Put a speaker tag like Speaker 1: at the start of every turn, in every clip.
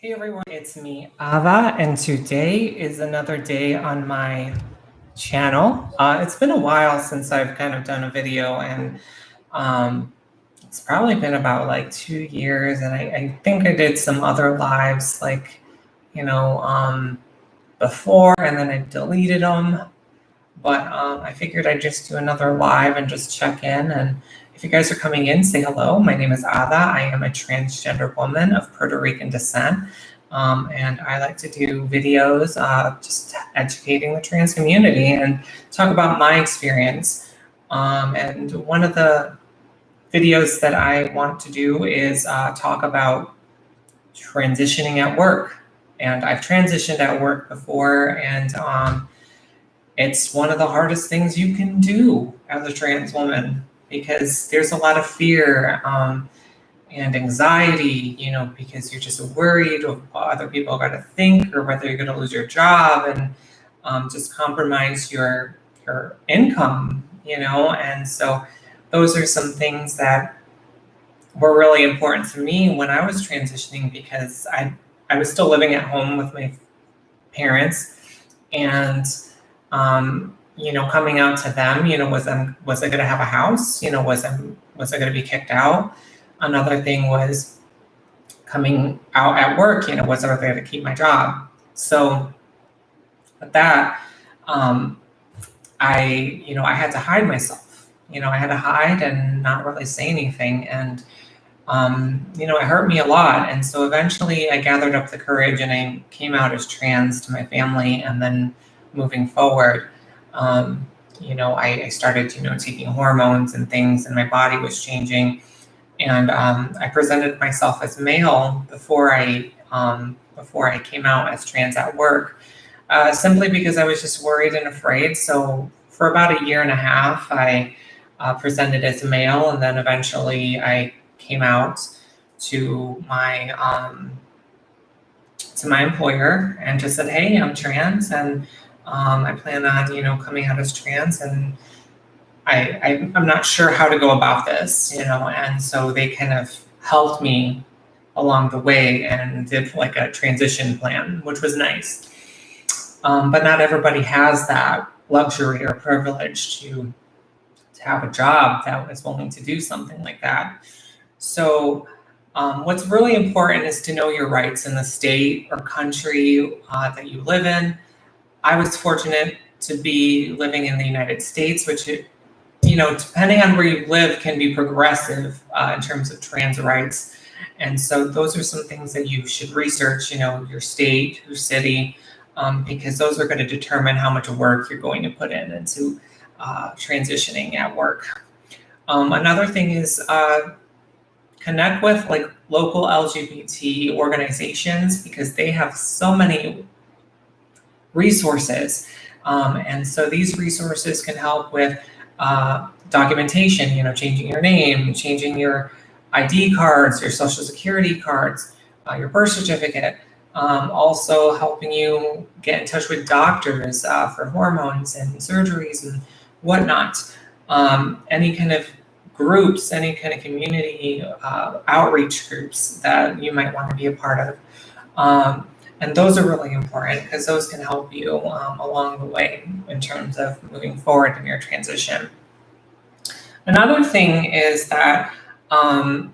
Speaker 1: Hey everyone, it's me, Ava, and today is another day on my channel. It's been a while since I've kind of done a video, and it's probably been about like 2 years, and I think I did some other lives before, and then I deleted them. But I figured I'd just do another live and just check in. And if you guys are coming in, say hello. My name is Ada. I am a transgender woman of Puerto Rican descent. And I like to do videos just educating the trans community and talk about my experience. And one of the videos that I want to do is talk about transitioning at work. And I've transitioned at work before, and it's one of the hardest things you can do as a trans woman because there's a lot of fear and anxiety, because you're just worried of what other people are going to think or whether you're going to lose your job and just compromise your income, And so those are some things that were really important to me when I was transitioning because I was still living at home with my parents and coming out to them, was I going to have a house? Was I going to be kicked out? Another thing was coming out at work, was I going to keep my job? So with that, I had to hide myself. I had to hide and not really say anything. And, it hurt me a lot. And so eventually I gathered up the courage and I came out as trans to my family. And then moving forward, I started, taking hormones and things, and my body was changing. And I presented myself as male before I came out as trans at work, simply because I was just worried and afraid. So for about a year and a half, I presented as male, and then eventually I came out to my employer and just said, "Hey, I'm trans, and I plan on, coming out as trans, and I'm not sure how to go about this, and so they kind of helped me along the way and did like a transition plan, which was nice. But not everybody has that luxury or privilege to have a job that is willing to do something like that. So what's really important is to know your rights in the state or country that you live in. I was fortunate to be living in the United States, which, depending on where you live, can be progressive in terms of trans rights. And so those are some things that you should research, your state, your city, because those are going to determine how much work you're going to put into transitioning at work. Another thing is connect with like local LGBT organizations because they have so many resources. And so these resources can help with documentation, changing your name, changing your ID cards, your social security cards, your birth certificate, also helping you get in touch with doctors for hormones and surgeries and whatnot. Any kind of groups, any kind of community outreach groups that you might want to be a part of. And those are really important because those can help you along the way in terms of moving forward in your transition. Another thing is that, I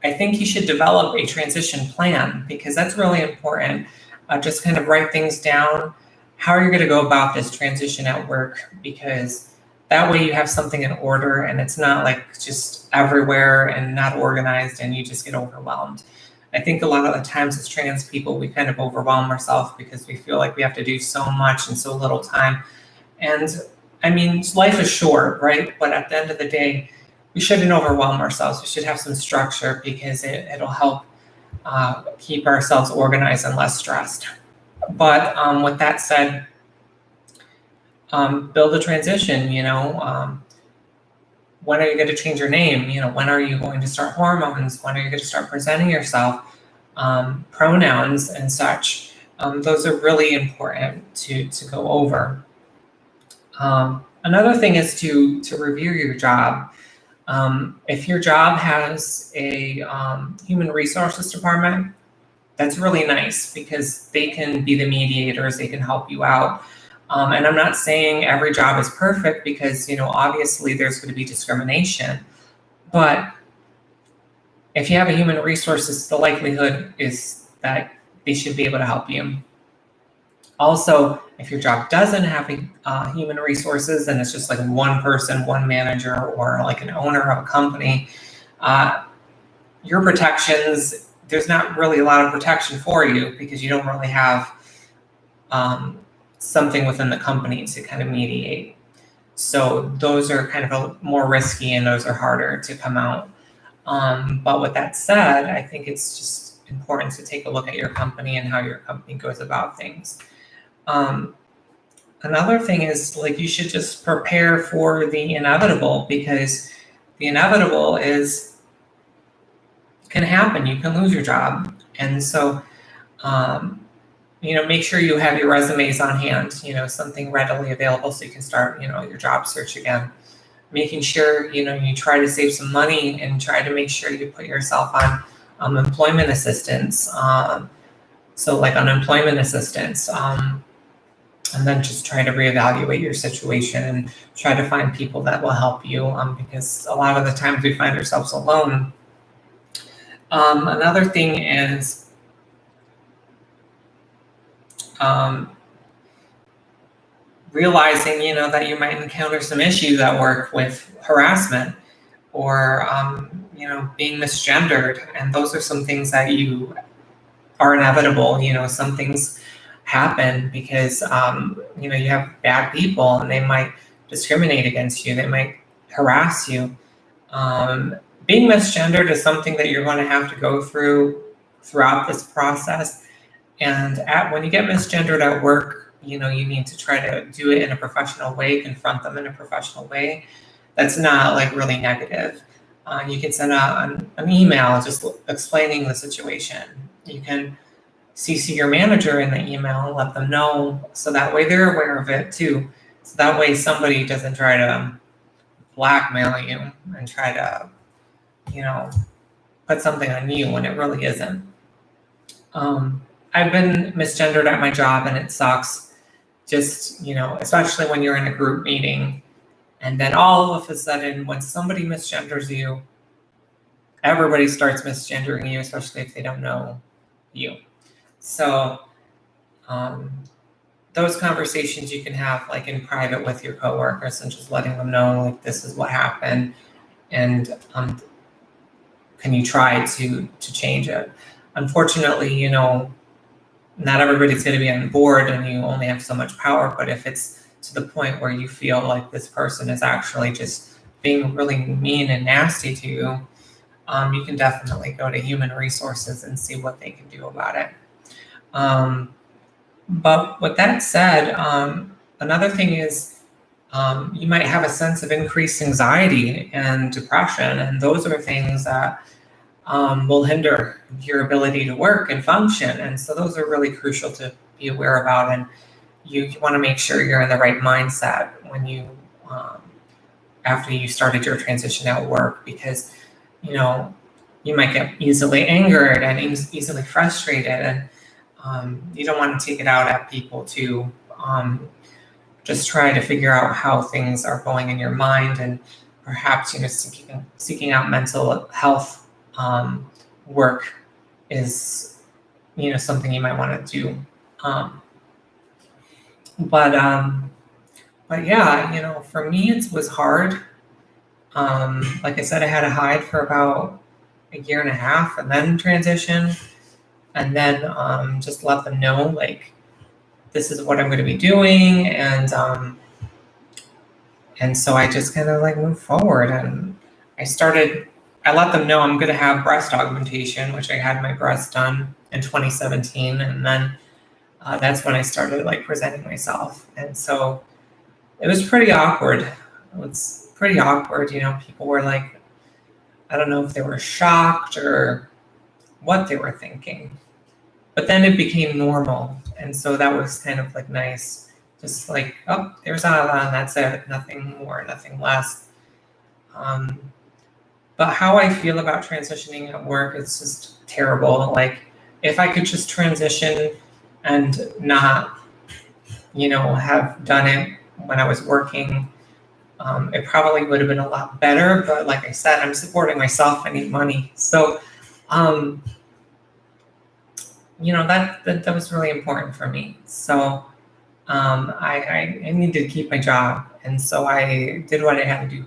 Speaker 1: think you should develop a transition plan because that's really important. Just kind of write things down, how you're going to go about this transition at work, because that way you have something in order and it's not like just everywhere and not organized and you just get overwhelmed. I think a lot of the times as trans people, we kind of overwhelm ourselves because we feel like we have to do so much in so little time. And I mean, life is short, right? But at the end of the day, we shouldn't overwhelm ourselves. We should have some structure because it'll help keep ourselves organized and less stressed. But with that said, build a transition, when are you going to change your name? When are you going to start hormones? When are you going to start presenting yourself? Pronouns and such. Those are really important to go over. Another thing is to review your job. If your job has a human resources department, that's really nice because they can be the mediators, they can help you out. And I'm not saying every job is perfect because, obviously there's going to be discrimination. But if you have a human resources, the likelihood is that they should be able to help you. Also, if your job doesn't have human resources and it's just like one person, one manager, or like an owner of a company, your protections, there's not really a lot of protection for you because you don't really have something within the company to kind of mediate. So those are kind of more risky and those are harder to come out. But with that said, I think it's just important to take a look at your company and how your company goes about things. Another thing is you should just prepare for the inevitable because the inevitable can happen. You can lose your job. And so, make sure you have your resumes on hand, something readily available so you can start, your job search again. Making sure, you try to save some money and try to make sure you put yourself on employment assistance. So like unemployment assistance. And then just try to reevaluate your situation and try to find people that will help you because a lot of the times we find ourselves alone. Another thing is realizing, that you might encounter some issues at work with harassment or, being misgendered. And those are some things that are inevitable. Some things happen because, you have bad people and they might discriminate against you. They might harass you. Being misgendered is something that you're going to have to go throughout this process. And when you get misgendered at work, you need to try to do it in a professional way, confront them in a professional way. That's not really negative. You can send an email just explaining the situation. You can CC your manager in the email and let them know so that way they're aware of it too. So that way somebody doesn't try to blackmail you and try to, put something on you when it really isn't. I've been misgendered at my job and it sucks. Just, especially when you're in a group meeting and then all of a sudden when somebody misgenders you, everybody starts misgendering you, especially if they don't know you. So those conversations you can have in private with your coworkers and just letting them know this is what happened and can you try to change it. Unfortunately, not everybody's going to be on board and you only have so much power, but if it's to the point where you feel like this person is actually just being really mean and nasty to you, you can definitely go to human resources and see what they can do about it. But with that said, another thing is you might have a sense of increased anxiety and depression, and those are things that will hinder your ability to work and function. And so those are really crucial to be aware about. And you want to make sure you're in the right mindset when after you started your transition at work, because, you might get easily angered and easily frustrated. And you don't want to take it out at people too. Just try to figure out how things are going in your mind and perhaps, seeking out mental health work is, something you might want to do. But yeah, for me, it was hard. Like I said, I had to hide for about a year and a half and then transition and then just let them know, this is what I'm going to be doing. And so I just kind of moved forward and I let them know I'm going to have breast augmentation, which I had my breast done in 2017. And then that's when I started presenting myself. And so it was pretty awkward. It was pretty awkward. People were I don't know if they were shocked or what they were thinking, but then it became normal. And so that was kind of nice. Just oh, there's Ala and that's it. Nothing more, nothing less. But how I feel about transitioning at work is just terrible. if I could just transition and not, have done it when I was working, it probably would have been a lot better. But like I said, I'm supporting myself. I need money. So, that was really important for me. So I needed to keep my job. And so I did what I had to do.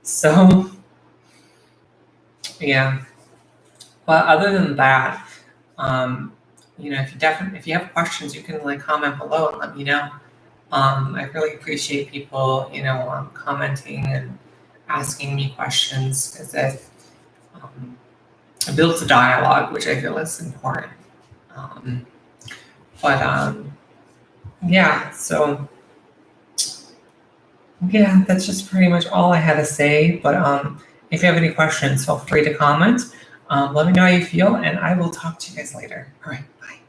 Speaker 1: So, yeah. But other than that, if you have questions, you can like comment below and let me know. I really appreciate people, commenting and asking me questions because um, it builds a dialogue, which I feel is important. Um, but yeah, so yeah, that's just pretty much all I had to say. But if you have any questions, feel free to comment. Let me know how you feel, and I will talk to you guys later. All right, bye.